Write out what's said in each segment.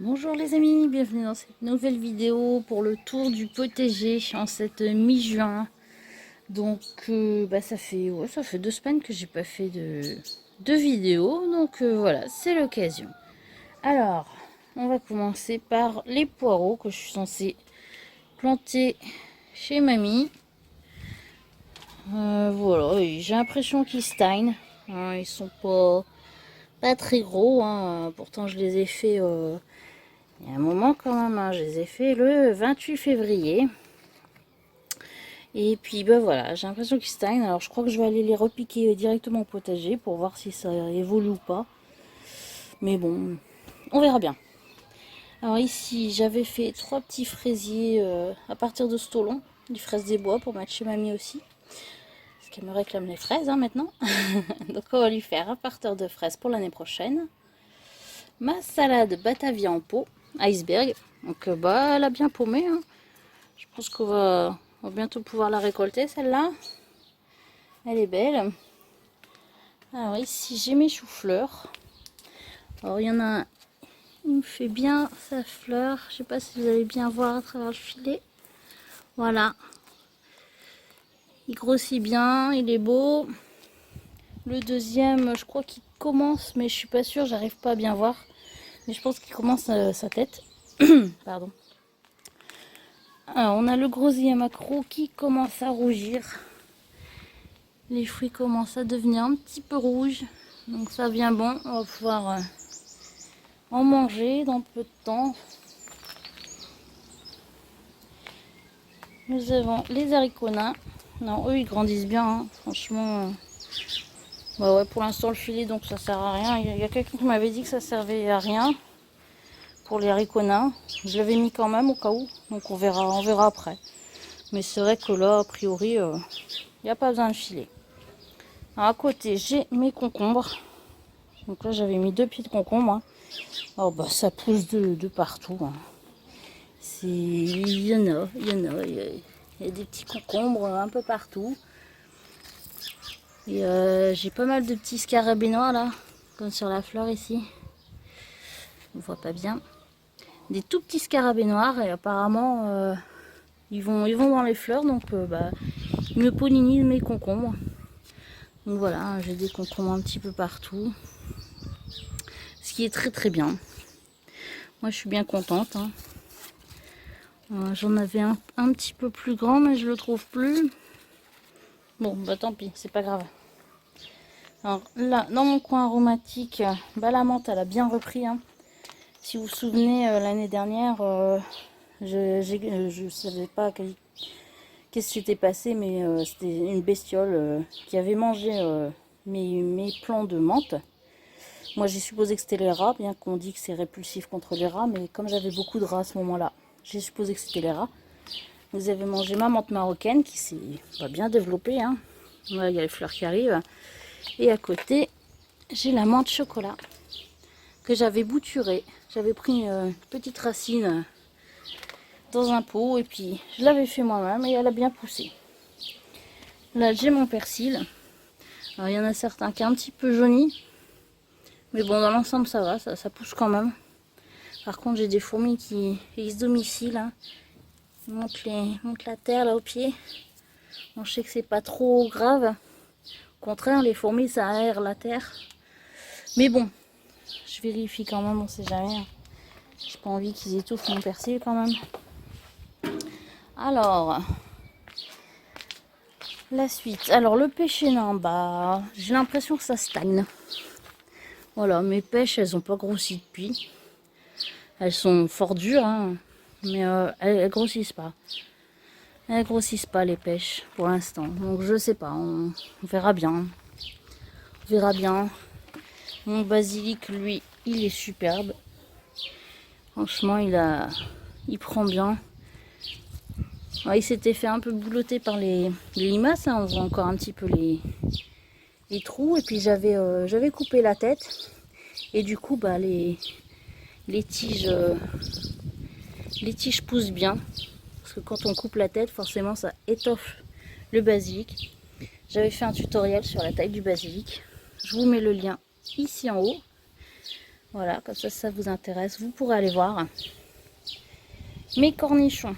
Bonjour les amis, bienvenue dans cette nouvelle vidéo pour le tour du potager en cette mi-juin. Donc ça fait 2 semaines que j'ai pas fait de vidéo, donc voilà, c'est l'occasion. Alors, on va commencer par les poireaux que je suis censée planter chez mamie. Voilà, j'ai l'impression qu'ils stagnent, hein, ils sont pas très gros, hein. Pourtant je les ai fait... il y a un moment quand même, hein, je les ai fait le 28 février. Et puis voilà, j'ai l'impression qu'ils stagnent. Alors je crois que je vais aller les repiquer directement au potager pour voir si ça évolue ou pas. Mais bon, on verra bien. Alors ici, j'avais fait 3 petits fraisiers à partir de stolons, du fraise des bois pour mettre chez mamie aussi. Parce qu'elle me réclame les fraises maintenant. Donc on va lui faire un parterre de fraises pour l'année prochaine. Ma salade Batavia en pot, iceberg. Donc elle a bien paumé, hein. Je pense qu'on va bientôt pouvoir la récolter celle-là. Elle est belle. Alors ici j'ai mes choux-fleurs. Alors il y en a un, il me fait bien sa fleur. Je sais pas si vous allez bien voir à travers le filet. Voilà. Il grossit bien, il est beau. Le deuxième, je crois qu'il commence, mais je suis pas sûre, j'arrive pas à bien voir. Mais je pense qu'il commence sa tête. Pardon. Alors, on a le grosier macro qui commence à rougir. Les fruits commencent à devenir un petit peu rouges. Donc ça vient bon. On va pouvoir en manger dans peu de temps. Nous avons les haricots nains. Non, eux ils grandissent bien, hein. Franchement. Bah ouais, pour l'instant le filet, donc ça sert à rien. Il y a quelqu'un qui m'avait dit que ça servait à rien pour les haricots nains. Je l'avais mis quand même au cas où. Donc on verra après. Mais c'est vrai que là, a priori, il n'y a pas besoin de filet. Alors à côté, j'ai mes concombres. Donc là, j'avais mis 2 pieds de concombres, hein. Oh bah ça pousse de partout, hein. Il y en a. Il y a des petits concombres un peu partout. Et j'ai pas mal de petits scarabées noirs là, comme sur la fleur ici. On voit pas bien. Des tout petits scarabées noirs et apparemment ils vont dans les fleurs, donc ils me pollinisent mes concombres. Donc voilà, hein, j'ai des concombres un petit peu partout. Ce qui est très très bien. Moi je suis bien contente, hein. J'en avais un petit peu plus grand, mais je le trouve plus. Bon, bah tant pis, c'est pas grave. Alors là, dans mon coin aromatique, la menthe, elle a bien repris, hein. Si vous vous souvenez, l'année dernière, je savais pas qu'est-ce qui s'était passé, mais c'était une bestiole qui avait mangé mes plants de menthe. Moi, j'ai supposé que c'était les rats, bien qu'on dit que c'est répulsif contre les rats, mais comme j'avais beaucoup de rats à ce moment-là, j'ai supposé que c'était les rats. Vous avez mangé ma menthe marocaine qui s'est bien développée, hein. Là, il y a les fleurs qui arrivent. Et à côté, j'ai la menthe chocolat que j'avais bouturée. J'avais pris une petite racine dans un pot et puis je l'avais fait moi-même et elle a bien poussé. Là, j'ai mon persil. Alors, il y en a certains qui sont un petit peu jaunis. Mais bon, dans l'ensemble, ça va, ça pousse quand même. Par contre, j'ai des fourmis qui se domicilent, hein. Ils montent la terre là au pied. Bon, je sais que c'est pas trop grave. Au contraire, les fourmis, ça aère la terre. Mais bon, je vérifie quand même, on sait jamais, hein. J'ai pas envie qu'ils étouffent mon persil quand même. Alors, la suite. Alors, le pêcher nain, j'ai l'impression que ça stagne. Voilà, mes pêches, elles ont pas grossi depuis. Elles sont fort dures, hein, mais elles grossissent pas. Elles grossissent pas les pêches pour l'instant. Donc je sais pas, on verra bien. On verra bien. Mon basilic, lui, il est superbe. Franchement, il prend bien. Alors, il s'était fait un peu boulotter par les limaces, hein. On voit encore un petit peu les trous. Et puis j'avais coupé la tête. Et du coup, les tiges poussent bien. Parce que quand on coupe la tête, forcément, ça étoffe le basilic. J'avais fait un tutoriel sur la taille du basilic. Je vous mets le lien ici en haut. Voilà, comme ça, si ça vous intéresse, vous pourrez aller voir. Mes cornichons.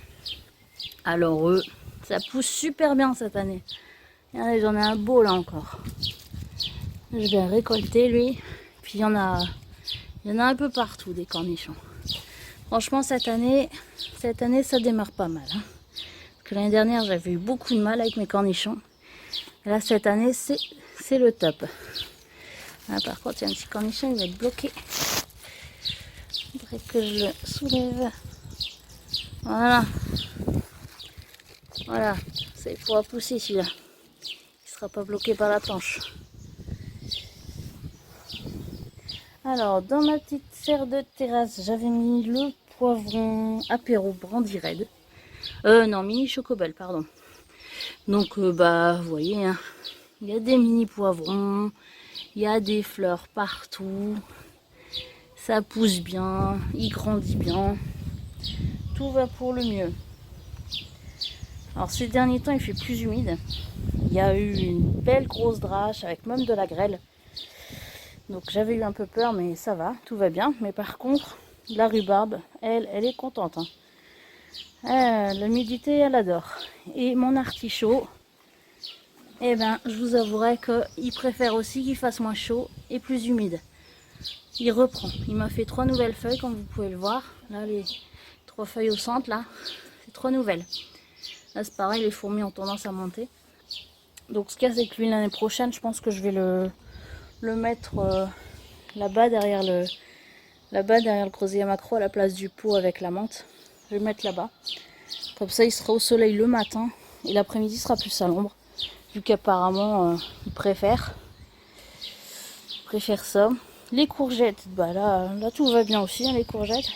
Alors eux, ça pousse super bien cette année. J'en ai un beau là encore. Je vais récolter lui. Puis il y en a un peu partout des cornichons. Franchement cette année ça démarre pas mal. Hein. Parce que l'année dernière j'avais eu beaucoup de mal avec mes cornichons. Et là cette année c'est le top. Là, par contre il y a un petit cornichon, il va être bloqué. Il faudrait que je le soulève. Voilà. Voilà. Il pourra pousser celui-là. Il sera pas bloqué par la planche. Alors, dans ma petite serre de terrasse, j'avais mis le poivron apéro brandy red. Non, mini chocobel, pardon. Donc, bah, vous voyez, hein, il y a des mini poivrons, il y a des fleurs partout. Ça pousse bien, il grandit bien. Tout va pour le mieux. Alors, ces derniers temps, il fait plus humide. Il y a eu une belle grosse drache avec même de la grêle. Donc j'avais eu un peu peur, mais ça va, tout va bien. Mais par contre, la rhubarbe, elle est contente. Hein. L'humidité, elle adore. Et mon artichaut, eh ben, je vous avouerai qu'il préfère aussi qu'il fasse moins chaud et plus humide. Il reprend. Il m'a fait 3 nouvelles feuilles, comme vous pouvez le voir. Là, les 3 feuilles au centre, là, c'est 3 nouvelles. Là, c'est pareil, les fourmis ont tendance à monter. Donc ce qu'il y a, c'est que lui, l'année prochaine, je pense que je vais le mettre là-bas derrière le creuset à macro à la place du pot avec la menthe. Je vais le mettre là-bas. Comme ça, il sera au soleil le matin et l'après-midi sera plus à l'ombre. Vu qu'apparemment, il préfère ça. Les courgettes, bah là tout va bien aussi, hein, les courgettes.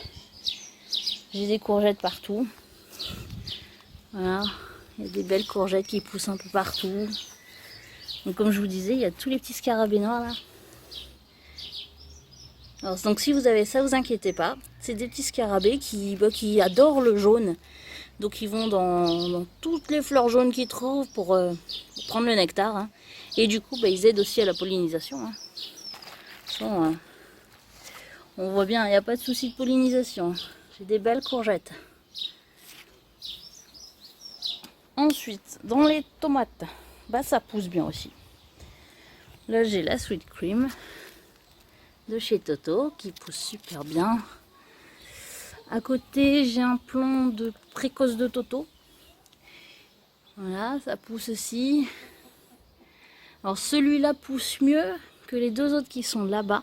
J'ai des courgettes partout. Voilà, il y a des belles courgettes qui poussent un peu partout. Donc comme je vous disais, il y a tous les petits scarabées noirs là. Alors, donc si vous avez ça, vous inquiétez pas. C'est des petits scarabées qui adorent le jaune. Donc ils vont dans toutes les fleurs jaunes qu'ils trouvent pour prendre le nectar. Hein. Et du coup, bah, ils aident aussi à la pollinisation. Hein. Façon, on voit bien, il n'y a pas de souci de pollinisation. J'ai des belles courgettes. Ensuite, dans les tomates, bah, ça pousse bien aussi. Là, j'ai la sweet cream de chez Toto qui pousse super bien. À côté, j'ai un plant de précoce de Toto. Voilà, ça pousse aussi. Alors celui-là pousse mieux que les deux autres qui sont là-bas.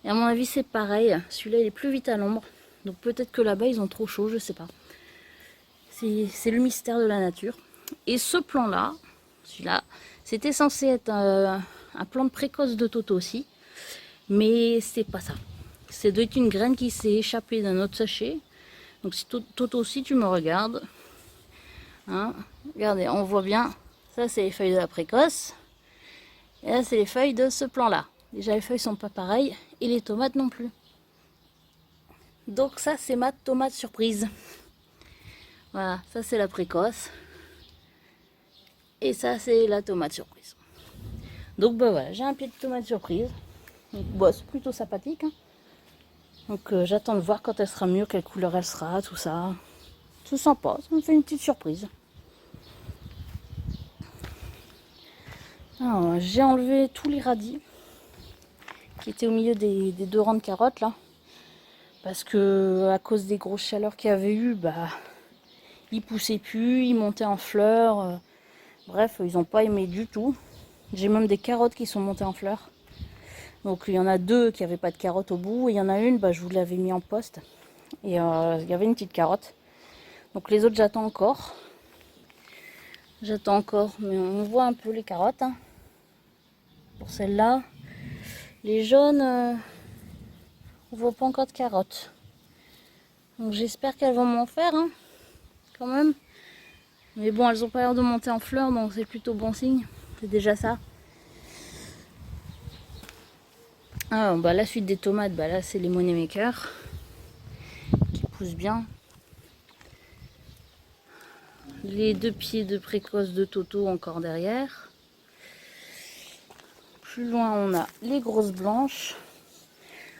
Et à mon avis, c'est pareil. Celui-là, il est plus vite à l'ombre. Donc peut-être que là-bas, ils ont trop chaud, je sais pas. C'est le mystère de la nature. Et ce plant-là, celui-là, c'était censé être un plant de précoce de Toto aussi. Mais c'est pas ça. C'est doit être une graine qui s'est échappée d'un autre sachet. Donc si Toto aussi, tu me regardes. Hein, regardez, on voit bien. Ça, c'est les feuilles de la précoce. Et là, c'est les feuilles de ce plant-là. Déjà, les feuilles sont pas pareilles. Et les tomates non plus. Donc ça, c'est ma tomate surprise. Voilà, ça, c'est la précoce. Et ça, c'est la tomate surprise. Donc, bah voilà, j'ai un pied de tomate surprise. Donc, bah, c'est plutôt sympathique. Hein. Donc, j'attends de voir quand elle sera mûre, quelle couleur elle sera, tout ça. C'est sympa, ça me fait une petite surprise. Alors, j'ai enlevé tous les radis qui étaient au milieu des 2 rangs de carottes là. Parce que à cause des grosses chaleurs qu'il y avait eu, bah, ils poussaient plus, ils montaient en fleurs. Bref, ils n'ont pas aimé du tout. J'ai même des carottes qui sont montées en fleurs. Donc il y en a 2 qui n'avaient pas de carottes au bout. Et il y en a une, bah, je vous l'avais mis en poste. Et il y avait une petite carotte. Donc les autres, j'attends encore. J'attends encore, mais on voit un peu les carottes. Hein. Pour celle-là, les jaunes, on voit pas encore de carottes. Donc j'espère qu'elles vont m'en faire, hein, quand même. Mais bon, elles ont pas l'air de monter en fleurs, donc c'est plutôt bon signe. C'est déjà ça. Ah, bah la suite des tomates, bah là c'est les money makers qui poussent bien. Les 2 pieds de précoce de Toto encore derrière. Plus loin, on a les grosses blanches.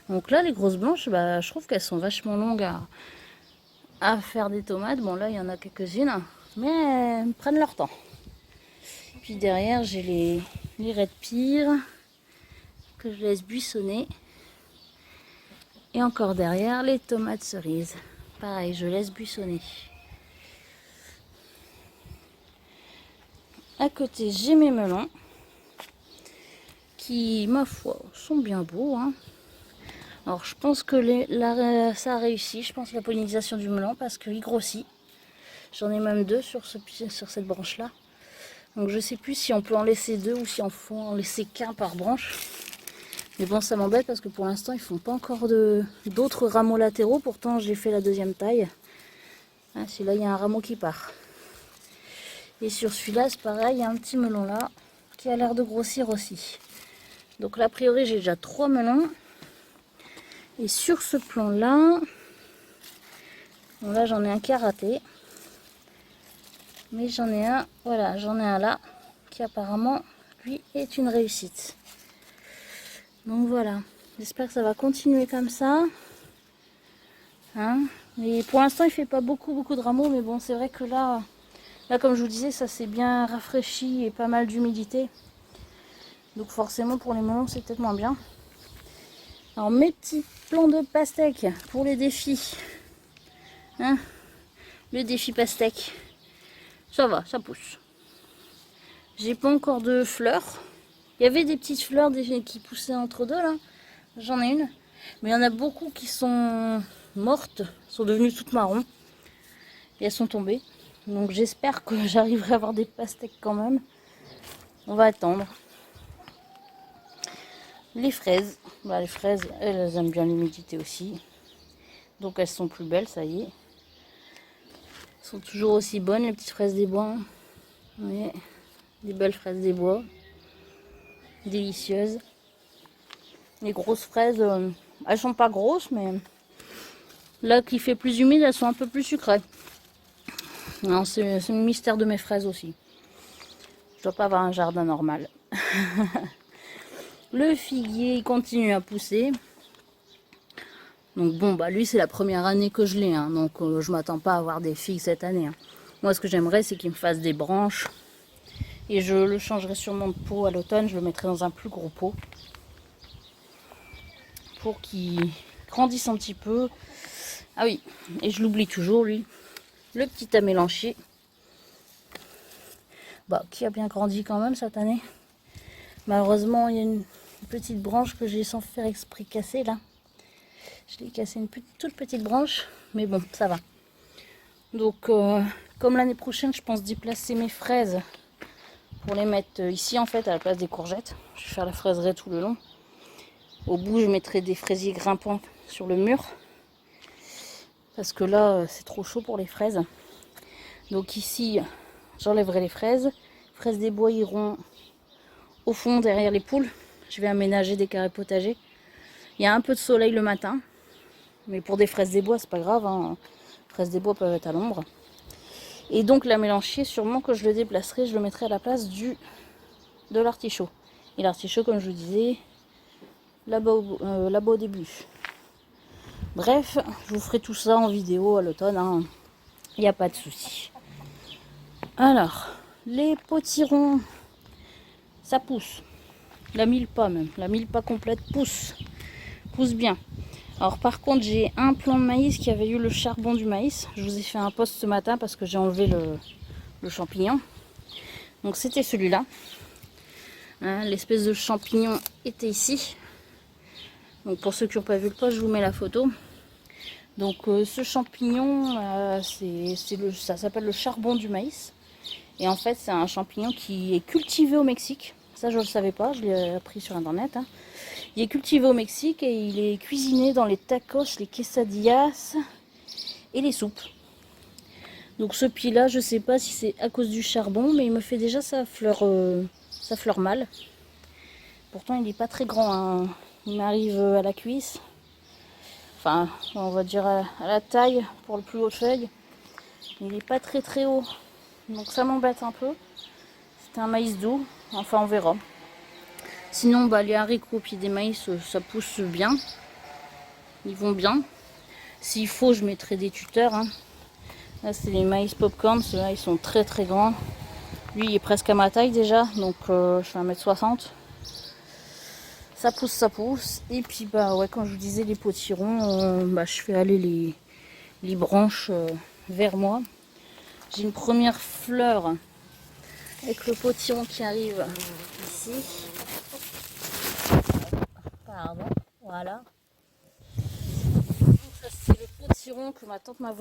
Donc là, les grosses blanches, bah, je trouve qu'elles sont vachement longues à faire des tomates. Bon, là, il y en a quelques-unes, mais elles prennent leur temps. Puis derrière, j'ai les red peas que je laisse buissonner. Et encore derrière, les tomates cerises. Pareil, je laisse buissonner. À côté, j'ai mes melons qui, ma foi, sont bien beaux, hein. Alors, je pense que ça a réussi, je pense, la pollinisation du melon parce qu'il grossit. J'en ai même deux sur cette branche-là. Donc, je sais plus si on peut en laisser deux ou si on faut en laisser qu'un par branche. Mais bon, ça m'embête parce que pour l'instant, ils font pas encore d'autres rameaux latéraux. Pourtant, j'ai fait la deuxième taille. Ah, celui-là, il y a un rameau qui part. Et sur celui-là, c'est pareil, il y a un petit melon là qui a l'air de grossir aussi. Donc là, a priori, j'ai déjà 3 melons. Et sur ce plan-là, bon là, j'en ai un qui a raté. Mais j'en ai un, voilà, j'en ai un là qui apparemment, lui, est une réussite. Donc voilà, j'espère que ça va continuer comme ça. Hein, et pour l'instant, il fait pas beaucoup de rameaux, mais bon, c'est vrai que là, comme je vous disais, ça s'est bien rafraîchi et pas mal d'humidité. Donc forcément, pour les melons, c'est peut-être moins bien. Alors, mes petits plants de pastèque pour les défis. Hein, le défi pastèque. Ça va, ça pousse. J'ai pas encore de fleurs. Il y avait des petites fleurs qui poussaient entre deux là. J'en ai une. Mais il y en a beaucoup qui sont mortes, sont devenues toutes marron. Et elles sont tombées. Donc j'espère que j'arriverai à avoir des pastèques quand même. On va attendre. Les fraises. Bah, les fraises, elles aiment bien l'humidité aussi. Donc elles sont plus belles, ça y est. Elles sont toujours aussi bonnes, les petites fraises des bois. Oui, des belles fraises des bois. Délicieuses. Les grosses fraises, elles sont pas grosses, mais là qui fait plus humide, elles sont un peu plus sucrées. C'est le mystère de mes fraises aussi. Je dois pas avoir un jardin normal. Le figuier il continue à pousser. Donc bon, bah lui c'est la première année que je l'ai, hein, donc je m'attends pas à avoir des figues cette année. Hein. Moi ce que j'aimerais c'est qu'il me fasse des branches. Et je le changerai sûrement de pot à l'automne, je le mettrai dans un plus gros pot. Pour qu'il grandisse un petit peu. Ah oui, et je l'oublie toujours lui. Le petit amélanchier. Bah, qui a bien grandi quand même cette année. Malheureusement, il y a une petite branche que j'ai sans faire exprès casser là. Je l'ai cassé une toute petite branche, mais bon, ça va. Donc, comme l'année prochaine, je pense déplacer mes fraises pour les mettre ici en fait à la place des courgettes. Je vais faire la fraiseraie tout le long. Au bout, je mettrai des fraisiers grimpants sur le mur. Parce que là, c'est trop chaud pour les fraises. Donc ici, j'enlèverai les fraises. Les fraises des bois iront au fond derrière les poules. Je vais aménager des carrés potagers. Il y a un peu de soleil le matin. Mais pour des fraises des bois, c'est pas grave. Hein. Les fraises des bois peuvent être à l'ombre. Et donc la mélanchier, sûrement que je le déplacerai. Je le mettrai à la place de l'artichaut. Et l'artichaut, comme je vous disais, là-bas au début. Bref, je vous ferai tout ça en vidéo à l'automne. Hein. Il n'y a pas de souci. Alors, les potirons, ça pousse. La mille-pas même. La mille-pas complète pousse. Pousse bien. Alors par contre, j'ai un plant de maïs qui avait eu le charbon du maïs. Je vous ai fait un post ce matin parce que j'ai enlevé le champignon. Donc c'était celui-là. Hein, l'espèce de champignon était ici. Donc pour ceux qui n'ont pas vu le post, je vous mets la photo. Donc ce champignon, ça s'appelle le charbon du maïs. Et en fait, c'est un champignon qui est cultivé au Mexique. Ça, je ne le savais pas, je l'ai appris sur internet. Hein. Il est cultivé au Mexique et il est cuisiné dans les tacos, les quesadillas et les soupes. Donc ce pied-là, je ne sais pas si c'est à cause du charbon, mais il me fait déjà sa fleur mâle. Pourtant, il n'est pas très grand. Hein. Il m'arrive à la cuisse. Enfin, on va dire à la taille pour le plus haut de feuille. Il n'est pas très haut. Donc ça m'embête un peu. C'est un maïs doux. Enfin, on verra. Sinon, bah, les haricots puis des maïs, ça pousse bien. Ils vont bien. S'il faut, je mettrai des tuteurs. Hein. Là, c'est les maïs popcorn. Ceux-là, ils sont très très grands. Lui, il est presque à ma taille déjà. Donc, je fais 1m60. Ça pousse, ça pousse. Et puis, bah ouais, comme je vous disais, les potirons, je fais aller les branches vers moi. J'ai une première fleur avec le potiron qui arrive ici. Pardon, voilà. Ça, c'est le potiron que ma tante m'a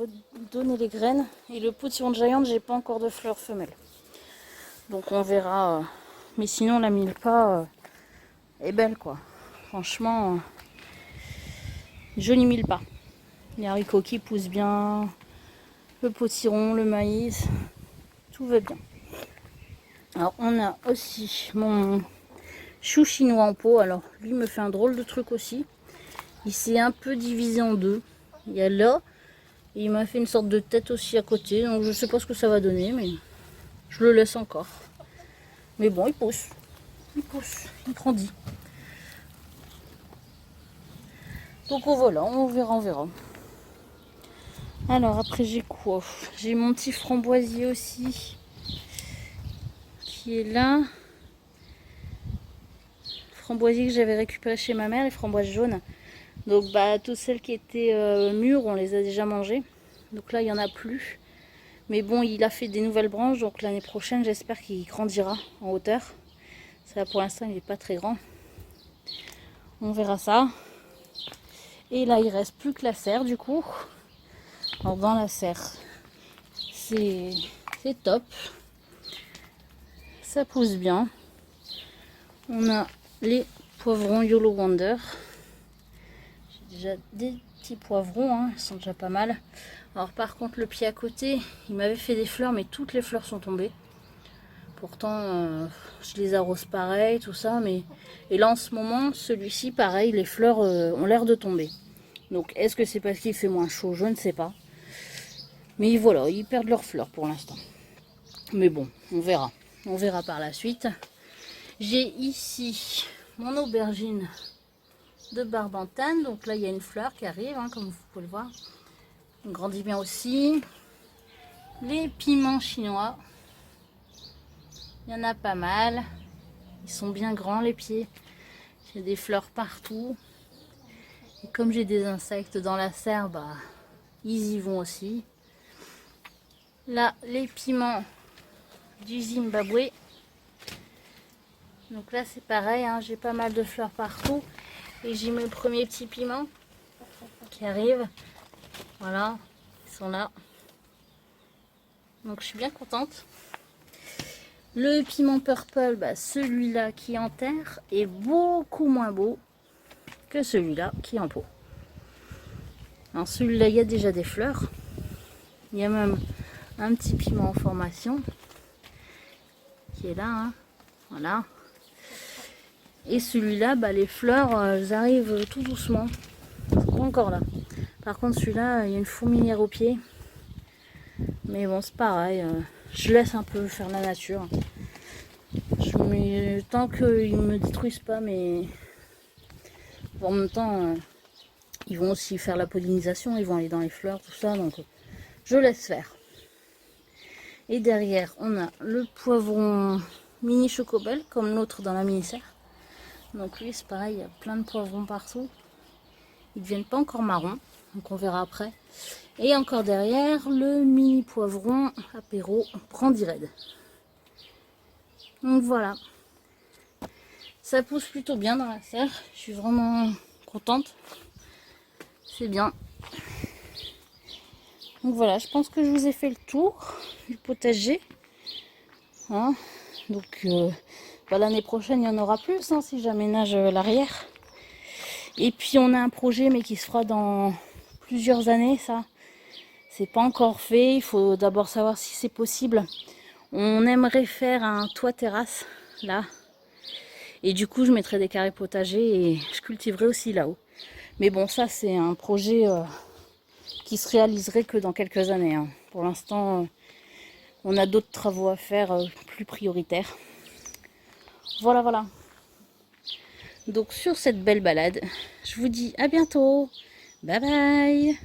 donné les graines. Et le potiron de Giant, j'ai pas encore de fleurs femelles. Donc on verra. Mais sinon, la mille-pas est belle, quoi. Franchement, joli mille-pas. Les haricots qui poussent bien, le potiron, le maïs, tout va bien. Alors on a aussi mon chou chinois en pot. Alors lui me fait un drôle de truc aussi. Il s'est un peu divisé en deux. Il y a là, et il m'a fait une sorte de tête aussi à côté. Donc je sais pas ce que ça va donner, mais je le laisse encore. Mais bon, il pousse. Il pousse, il grandit. Donc voilà, on verra, on verra. Alors après j'ai quoi? J'ai mon petit framboisier aussi qui est là. Framboisier que j'avais récupéré chez ma mère, les framboises jaunes. Donc toutes celles qui étaient mûres, on les a déjà mangées. Donc là il n'y en a plus. Mais bon, il a fait des nouvelles branches, donc l'année prochaine j'espère qu'il grandira en hauteur. Ça pour l'instant il n'est pas très grand. On verra ça. Et là il reste plus que la serre du coup. Alors dans la serre, c'est top. Ça pousse bien. On a les poivrons YOLO Wonder. J'ai déjà des petits poivrons, hein, ils sont déjà pas mal. Alors par contre le pied à côté, il m'avait fait des fleurs, mais toutes les fleurs sont tombées. Pourtant je les arrose pareil, tout ça, mais... Et là en ce moment, celui-ci pareil, les fleurs ont l'air de tomber. Donc est-ce que c'est parce qu'il fait moins chaud? Je ne sais pas. Mais voilà, ils perdent leurs fleurs pour l'instant. Mais bon, on verra. On verra par la suite. J'ai ici mon aubergine de Barbantane. Donc là, il y a une fleur qui arrive, hein, comme vous pouvez le voir. Il grandit bien aussi. Les piments chinois. Il y en a pas mal. Ils sont bien grands, les pieds. J'ai des fleurs partout. Et comme j'ai des insectes dans la serre, ils y vont aussi. Là, les piments du Zimbabwe. Donc là, c'est pareil, hein, j'ai pas mal de fleurs partout. Et j'ai mes premiers petits piments qui arrivent. Voilà, ils sont là. Donc je suis bien contente. Le piment purple, celui-là qui est en terre est beaucoup moins beau que celui-là qui est en pot. Alors celui-là, il y a déjà des fleurs. Il y a même un petit piment en formation qui est là, hein. Voilà. Et celui-là, les fleurs, elles arrivent tout doucement. Pas encore là. Par contre, celui-là, il y a une fourmilière au pied. Mais bon, c'est pareil. Je laisse un peu faire la nature. Tant qu'ils ne me détruisent pas, mais en même temps, ils vont aussi faire la pollinisation. Ils vont aller dans les fleurs, tout ça. Donc, je laisse faire. Et derrière, on a le poivron mini chocobel, comme l'autre dans la mini-serre. Donc lui, c'est pareil, il y a plein de poivrons partout. Ils ne deviennent pas encore marrons, donc on verra après. Et encore derrière, le mini poivron apéro Brandy Red. Donc voilà. Ça pousse plutôt bien dans la serre. Je suis vraiment contente. C'est bien. Donc voilà, je pense que je vous ai fait le tour du potager. Hein, donc l'année prochaine, il y en aura plus, hein, si j'aménage l'arrière. Et puis on a un projet, mais qui se fera dans plusieurs années, ça. C'est pas encore fait, il faut d'abord savoir si c'est possible. On aimerait faire un toit terrasse, là. Et du coup, je mettrai des carrés potagers et je cultiverai aussi là-haut. Mais bon, ça, c'est un projet qui se réaliserait que dans quelques années, hein. Pour l'instant, on a d'autres travaux à faire plus prioritaires. Voilà, voilà. Donc sur cette belle balade, je vous dis à bientôt. Bye bye!